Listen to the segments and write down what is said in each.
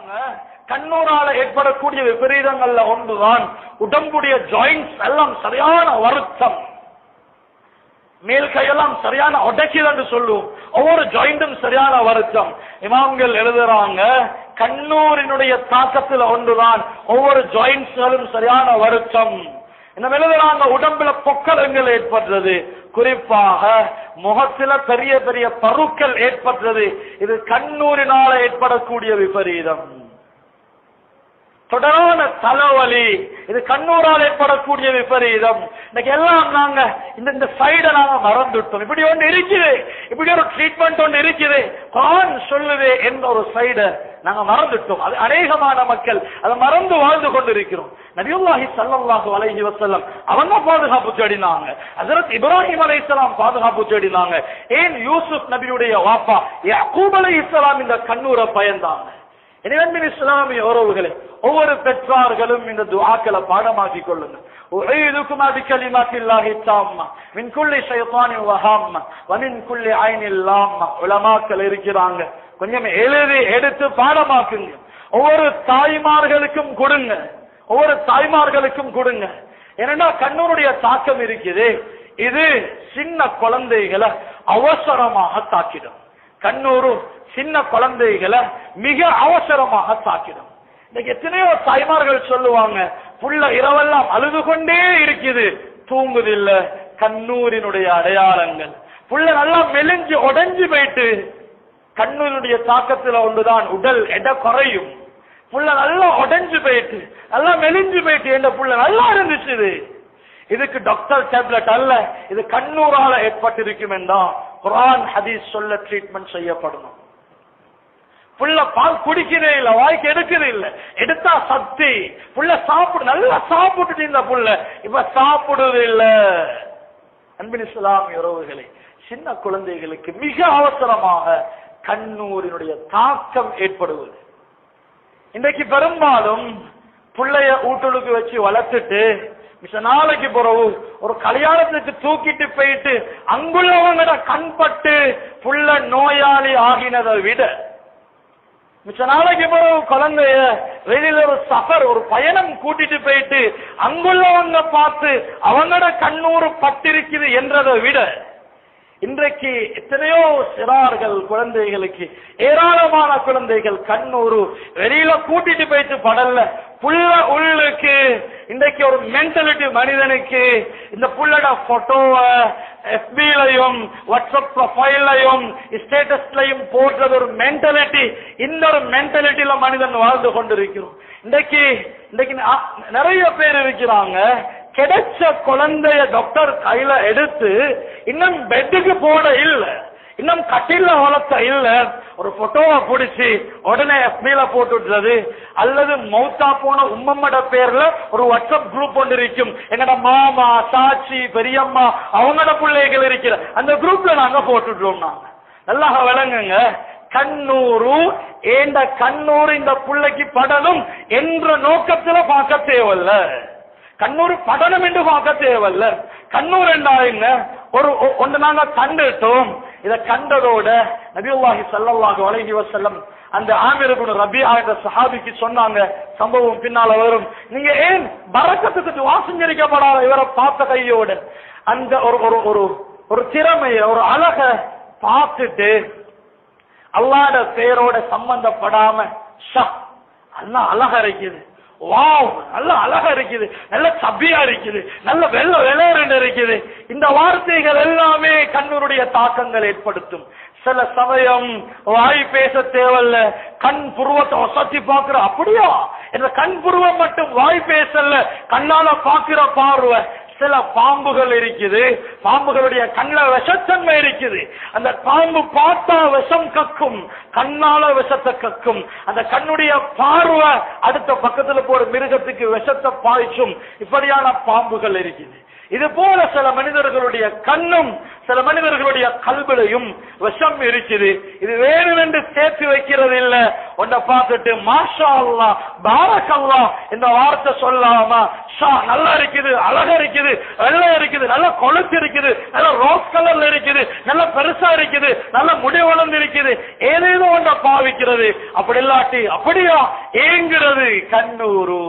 சொல்றாங்க கண்ணூரால ஏற்படக்கூடிய விபரீதங்கள்ல ஒன்றுதான் உடம்புடைய ஜாயிண்ட்ஸ் எல்லாம் சரியான வருத்தம், மேல் கையெல்லாம் சரியான உடைக்குது என்று சொல்லுவோம். ஒவ்வொரு ஜாயிண்டும் சரியான வருத்தம். இமாம்கள் எழுதுறாங்க கண்ணூரினுடைய தாக்கத்தில் ஒன்றுதான் ஒவ்வொரு ஜாயிண்ட்ஸ்களும் சரியான வருத்தம். என்ன எழுதுறாங்க உடம்புல பொக்கலங்கள் ஏற்படுறது, குறிப்பாக முகத்தில பெரிய பெரிய பருக்கள் ஏற்படுறது. இது கண்ணூரினால ஏற்படக்கூடிய விபரீதம். தொடரான தலைவலி, இது கண்ணூரால் ஏற்படக்கூடிய விபரீதம். இன்னைக்கு எல்லாம் நாங்க இந்த சைட நாங்க மறந்துட்டோம். இப்படி ஒன்று இருக்குது, இப்படி ஒரு ட்ரீட்மெண்ட் ஒன்று இருக்குது, குர்ஆன் சொல்லுது என்ற ஒரு சைட நாங்க மறந்துட்டோம். அது அநேகமான மக்கள் அதை மறந்து வாழ்ந்து கொண்டிருக்கிறோம். நபியுல்லாஹி ஸல்லல்லாஹு அலைஹி வஸல்லம் அவங்க பாதுகாப்பு தேடினாங்க, ஹஜ்ரத் இப்ராஹிம் அலைஹிஸ்ஸலாம் பாதுகாப்பு தேடினாங்க. ஏன் யூசுப் நபியுடைய வாப்பா யாக்கூப் அலைஹிஸ்ஸலாம் இந்த கண்ணூரை பயந்தாங்க. எனவே இஸ்லாமிய உறவுகளே, ஒவ்வொரு பெற்றார்களும் இந்த துஆக்களை பாடமாக்கிக் கொள்ளுங்க. உஈதுகுமா பிகலிமாத்தில்லாஹி தாம்மா மின் குல்லி ஷைத்தானின் வஹாம்மா வ மின் குல்லி ஐனில் லாம்மா. உலமாக்கள் இருக்கிறாங்க, கொஞ்சம் எழுதி எடுத்து பாடமாக்குங்க. ஒவ்வொரு தாய்மார்களுக்கும் கொடுங்க, ஒவ்வொரு தாய்மார்களுக்கும் கொடுங்க. ஏன்னா கண்ணூருடைய தாக்கம் இருக்குது, இது சின்ன குழந்தைகளை அவசரமாக தாக்கிடும். கண்ணூரு சின்ன குழந்தைகளை மிக அவசரமாக தாக்கிடும். இன்னைக்கு எத்தனையோ தாய்மார்கள் சொல்லுவாங்க புள்ள இரவெல்லாம் அழுது கொண்டே இருக்குது, தூங்குதில்ல. கண்ணூரினுடைய அடையாளங்கள். புள்ள நல்லா மெலிஞ்சு உடைஞ்சு போயிட்டு கண்ணூருடைய தாக்கத்துல ஒன்றுதான் உடல் எடை குறையும். புள்ள நல்லா உடைஞ்சு போயிட்டு நல்லா மெலிஞ்சு போயிட்டு என்ற புள்ள நல்லா இருந்துச்சு. இதுக்கு டாக்டர் டேப்லெட் அல்ல, இது கண்ணூரால ஏற்பட்டிருக்கும் என்றால் குர்ஆன் ஹதீஸ் சொல்ல ட்ரீட்மெண்ட் செய்யப்படணும். புள்ள பால் குடிக்கிறே இல்ல, வாய்க்கு எடுக்கிறே இல்ல, எடுத்தா சக்தி. புள்ள சாப்பிடு, நல்லா சாப்பிட்டு இந்த புள்ள இப்ப சாப்பிடுவது இல்ல. அன்பின் இஸ்லாமிய உறவுகளே, சின்ன குழந்தைகளுக்கு மிக அவசரமாக கண்ணூரினுடைய தாக்கம் ஏற்படுவது. இன்றைக்கு பெரும்பாலும் புள்ளைய ஊட்டலுக்கு வச்சு வளர்த்துட்டு மிச்ச நாளைக்கு பிறகு ஒரு கல்யாணத்துக்கு தூக்கிட்டு போயிட்டு அங்குள்ளவங்கட கண்பட்டு புள்ள நோயாளி ஆகினதை விட மிச்ச நாளைக்கு பிறகு குழந்தைய வெளியில ஒரு சஃபர் ஒரு பயணம் கூட்டிட்டு போயிட்டு அங்குள்ளவங்க பார்த்து அவங்கட கண்ணூறு பட்டிருக்குது என்றதை விட இன்றைக்கு எத்தனையோ சிறார்கள் குழந்தைகளுக்கு ஏராளமான குழந்தைகள் கண்ணூறு வெளியில கூட்டிட்டு போயிட்டு படல. புள்ள உள்ளுக்கு இன்றைக்கு ஒரு மென்டாலிட்டி மனிதனுக்கு இந்த புள்ளட போட்டோவை எஃபிலையும் வாட்ஸ்அப் ப்ரொஃபைலையும் ஸ்டேட்டஸ்லையும் போடுறது ஒரு மென்டாலிட்டி. இந்த ஒரு மென்டாலிட்டியில மனிதன் வாழ்ந்து கொண்டிருக்கிறோம். இன்றைக்கு நிறைய பேர் இருக்கிறாங்க, கிடைச்ச குழந்தைய டாக்டர் கையில எடுத்து இன்னும் பெட்டுக்கு போட இல்ல, இன்னும் கட்டில வளர்த்த இல்ல, ஒரு போட்டோவை பிடிச்சி உடனே எஃபில போட்டுடுறது. அல்லது மௌத்தா போன உம்மம்மட பேர்ல ஒரு வாட்ஸ்அப் குரூப் ஒன்று இருக்கும், எங்கட மாமா சாட்சி பெரியம்மா அவங்களோட பிள்ளைகள் இருக்கிற அந்த குரூப்ல நாங்க போட்டுடுறோம். நாங்க நல்லா விளங்குங்க, கண்ணூரு ஏண்ட கண்ணூர் இந்த பிள்ளைக்கு படணும் என்ற நோக்கத்துல பார்க்க தேவையில்ல. கண்ணூர் படனம் என்று பார்க்க தேவையில்ல. கண்ணூர் என்றா என்ன ஒரு ஒன்று நாங்க கண்டுட்டோம். இதை கண்டதோட நபியுல்லாஹி ஸல்லல்லாஹு அலைஹி வஸல்லம் அந்த ஆமிர் இப்னு ரபிஆ என்ற சஹாபிக்கு சொன்னாங்க, சம்பவம் பின்னால வரும், நீங்க ஏன் பரக்கத்துக்கு துஆ செஞ்சிருக்கப்படாத இவரை பார்த்த கையோட அந்த ஒரு திறமைய ஒரு அழக பார்த்துட்டு அல்லாஹ்ட பேரோட சம்பந்தப்படாம அல்லாஹ் அழகா இருக்குது, வாவ் நல்ல அழகா இருக்குது, நல்ல சபியா இருக்குது, நல்ல வெள்ள வெளேரண்டு இருக்குது, இந்த வார்த்தைகள் எல்லாமே கண்ணூருடைய தாக்கங்கள் ஏற்படுத்தும். சில சமயம் வாய் பேச தேவையில்ல, கண் புருவத்தை ஒசத்தி பாக்குற, அப்படியா இந்த கண் புருவம் மட்டும் வாய் பேசல, கண்ணால பாக்குற பார்வை. சில பாம்புகள் இருக்குது, பாம்புகளுடைய கண்ணுல விஷத்தன்மை இருக்குது, அந்த பாம்பு பார்த்தா விஷம் கக்கும், கண்ணால விஷத்தை கக்கும். அந்த கண்ணுடைய பார்வை அடுத்த பக்கத்துல போற மிருகத்துக்கு விஷத்தை பாய்ச்சும். இப்படியான பாம்புகள் இருக்குது. இது போல சில மனிதர்களுடைய கண்ணும் சில மனிதர்களுடைய கல்விலையும் விஷம் இருக்குது. இது வேணுமென்று சேர்த்து வைக்கிறது இல்ல. ஒன்றை பார்த்துட்டு மாஷா அல்லாஹ் பாரக் அல்லாஹ் இந்த வார்த்தை சொல்லாமா, ஷா நல்லா இருக்குது அழகா இருக்குது இருக்குது, வெள்ளை இருக்குது, நல்ல கொழுத்து இருக்குது, நல்ல ரோஸ் கலர்ல இருக்குது, நல்ல பெருசா இருக்குது, நல்ல முடி வளர்ந்து இருக்குது, ஏதேதோ ஒன்றை பாவிக்கிறது. அப்படி இல்லாட்டி அப்படியா ஏங்குறது கண்ணூரு,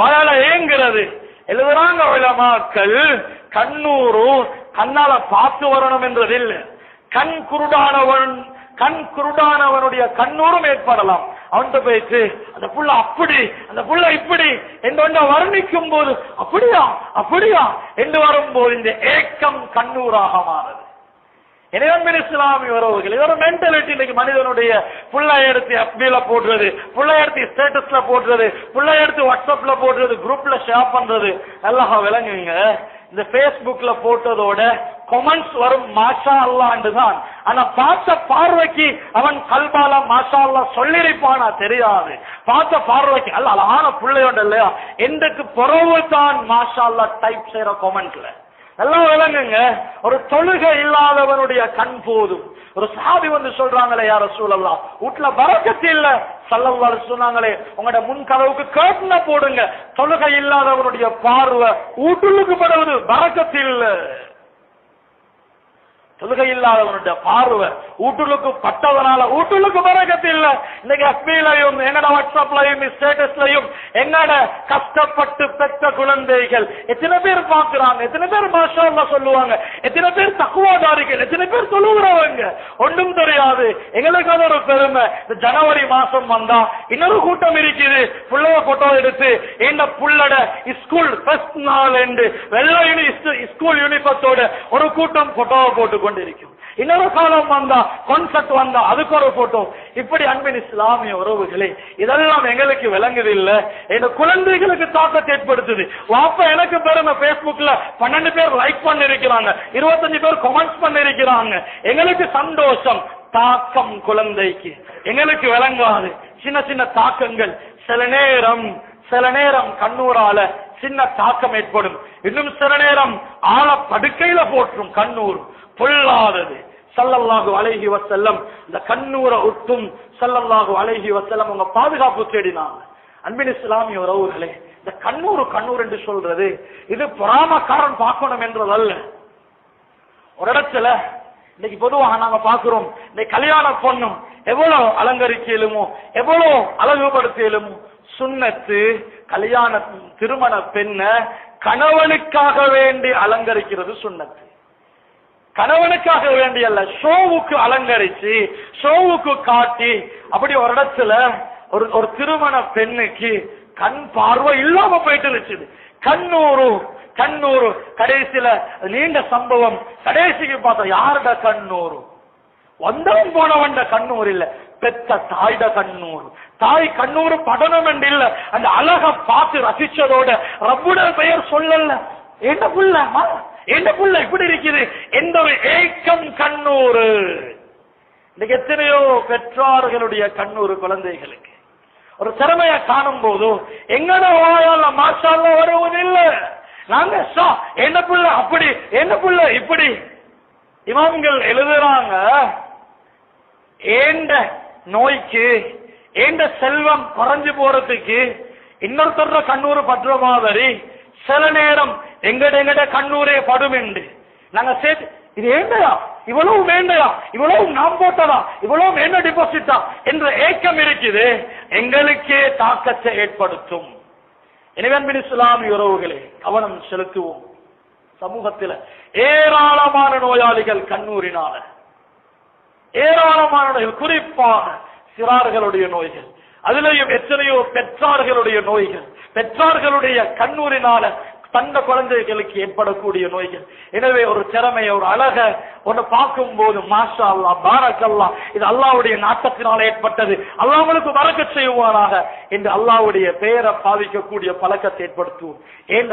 வாயால ஏங்குறது. எழுதுறாங்க உலமாக்கள், கண்ணூரு கண்ணால பார்த்து வரணும் என்றதில்லை. கண் குருடானவனுடைய கண்ணூரும் ஏற்படலாம். அவன்கிட்ட போயிட்டு அந்த புள்ள அப்படி, அந்த புள்ள இப்படி என்று வர்ணிக்கும் போது அப்படியா அப்படியா என்று வரும்போது இந்த ஏக்கம் கண்ணூராக மாறுது. எனவே இஸ்லாமிய உறவுகள், இது ஒரு மென்டாலிட்டி. இன்னைக்கு மனிதனுடைய புள்ளை எடுத்து FB-ல போடுறது, புள்ளை எடுத்து ஸ்டேட்டஸ்ல போடுறது, புள்ளை எடுத்து வாட்ஸ்அப்ல போடுறது, குரூப்ல ஷேர் பண்றது. நல்லா விளங்குவீங்க, இந்த Facebookல போட்டதோட கமெண்ட்ஸ் வரும் மாஷா அல்லாஹ் தான். ஆனா பார்த்த பார்வைக்கு அவன் கல்பால மாஷா அல்லாஹ் சொல்லிருப்பானா தெரியாது. பார்த்த பார்வைக்கு அல்ல அழகான பிள்ளையோட இல்லையா எந்தக்கு புறவு தான் மாஷா அல்லாஹ் டைப் செய்யற கமெண்ட்ல. நல்லா விளங்குங்க, ஒரு தொழுகை இல்லாதவனுடைய கண் போதும். ஒரு சஹாபி வந்து சொல்றாங்களே, யா ரசூலல்லாஹ் வீட்டுல பரக்கத்து இல்ல, ஸல்லல்லாஹு அலைஹி சொன்னாங்களே உங்களோட முன் கதவுக்கு கர்ட்டன போடுங்க. தொழுகை இல்லாதவனுடைய பார்வை வீட்டுக்கு படுவது பரக்கத்து இல்ல. தொழுகை இல்லாதவனுடைய பார்வை வீட்டுக்கு பட்டவனால வீட்டுக்கு பரக்கத்து இல்ல. இன்னைக்கு FB-லையும் எங்கட வாட்ஸ்அப்லையும் ஸ்டேட்டஸ்லையும் எங்கட கஷ்டப்பட்டு பெற்ற குழந்தைகள் எத்தனை பேர் பாக்குறாங்க, எத்தனை பேர் மாஷா அல்லாஹ் சொல்லுவாங்க, எத்தனை பேர் தக்வாதாரிகள், எத்தனை பேர் தொழுகிறவங்க, ஒன்றும் தெரியாது. எங்களுக்கு அது ஒரு பெருமை. இந்த ஜனவரி மாசம் வந்தா இன்னொரு கூட்டம் இருக்குது, புள்ளைய போட்டோ எடுத்து இந்த புள்ளட ஸ்கூல் ஃபர்ஸ்ட் நாள் என்று வெள்ளை ஸ்கூல் யூனிஃபார்த்தோட ஒரு கூட்டம் போட்டோவை போட்டு இருக்கும். இன்னொரு காலம் வந்தா கான்செப்ட் வந்தா அதுக்கு ஒரு போட்டோ. இப்படி அன்பின் இஸ்லாமிய உறவுகளே, இதெல்லாம் எங்களுக்கு விளங்குது இல்ல, எங்க குழந்தைகளுக்கு தாக்கத்தை ஏற்படுத்துது. வாப்பா எனக்கு பெருமை, Facebookல 12 பேர் லைக் பண்ணி இருக்கிறாங்க, 25 பேர் கமெண்ட்ஸ் பண்ணி இருக்கிறாங்க, எங்களுக்கு சந்தோஷம். தாக்கம் குழந்தைக்கு எங்களுக்கு விளங்காது. சின்ன சின்ன தாக்கங்கள் சில நேரம் கண்ணூரால சின்ன தாக்கம் ஏற்படும். இன்னும் சில நேரம் ஆழ படுக்கையில போற்றும் கண்ணூர் பொல்லாதது. ஸல்லல்லாஹு அலைஹி வஸல்லம் இந்த கண்ணூரை உட்டும் ஸல்லல்லாஹு அலைஹி வஸல்லம் உங்க பாதுகாப்பு தேடினாங்க. அன்பின் இஸ்லாமிய உறவுகளே, இந்த கண்ணூர் என்று சொல்றது இது பொறாமக்காரன் பார்க்கணும் என்றதல்ல. ஒரு இடத்துல இன்னைக்கு பொதுவாக நாங்க பாக்குறோம், இந்த கல்யாண பொண்ணும் எவ்வளவு அலங்கரிக்கலுமோ, எவ்வளவு அழகுபடுத்தலுமோ, சுன்னத்து கல்யாண திருமண பெண்ண கணவனுக்காக வேண்டி அலங்கரிக்கிறது சுன்னத்து. கணவனுக்காக வேண்டிய அல்ல, ஷோவுக்கு அலங்கரிச்சு ஷோவுக்கு காட்டி. அப்படி ஒரு இடத்துல ஒரு திருமண பெண்ணுக்கு கண் பார்வை இல்லாம போயிட்டு இருந்துச்சு. கண்ணூரு கடைசியில நீண்ட சம்பவம். கடைசிக்கு பார்த்தா யாருட கண்ணூரு? வந்தவன் போனவன் கண்ணூர் இல்ல, பெத்த தாய்ட கண்ணூர். தாய் கண்ணூர் படணும் என்று இல்ல, அந்த அழக பார்த்து ரசிச்சதோட ரப்புட பெயர் சொல்லல. என்ன புள்ள இப்படி இருக்குது எந்த ஒரு ஏக்கம் கண்ணூரு. இன்னைக்கு எத்தனையோ பெற்றார்களுடைய கண்ணூர் குழந்தைகளுக்கு ஒரு திறமைய காணும் போது எங்கட வாயால மாஷா அல்லாஹ் வருவதில்லை. நாங்க என்ன புள்ள அப்படி, என்ன புள்ள இப்படி. இமாம்கள் எழுதுறாங்க, ஏண்ட நோய்க்கு ஏண்ட செல்வம் குறைஞ்சு போறதுக்கு இன்னொருத்தர கண்ணூர் பற்ற மாதிரி சில நேரம் எங்கட கண்ணூரே படும் என்று நாங்க சேர்த்து இது ஏண்டையா, இவ்வளவு வேண்டையா, இவ்வளவு நாம் போட்டதா, இவ்வளவு என்ன டிபாசிட்டா என்ற ஏக்கம் இருக்குது, எங்களுக்கே தாக்கத்தை ஏற்படுத்தும். எனவே அன்பின் இஸ்லாமிய உறவுகளே, கவனம் செலுத்துவோம். சமூகத்தில் ஏராளமான நோயாளிகள் கண்ணூரினால, ஏராளமான நோய்கள், குறிப்பாக சிறார்களுடைய நோய்கள், அதிலேயும் எத்தனையோ பெற்றார்களுடைய நோய்கள், பெற்றார்களுடைய கண்ணூரினால தந்த குழந்தைகளுக்கு ஏற்படக்கூடிய நோய்கள். எனவே ஒரு திறமைய ஒரு அழக ஒன்று பார்க்கும் போது மாஷா அல்லாஹ் பாரக் அல்லாஹ், இது அல்லாஹ்வுடைய நாட்டத்தினால் ஏற்பட்டது, அல்லாஹ் உங்களுக்கு பரக்கத் செய்வானாக என்று அல்லாஹ்வுடைய பெயரை பாவிக்கக்கூடிய பழக்கத்தை ஏற்படுத்துவோம். ஏன்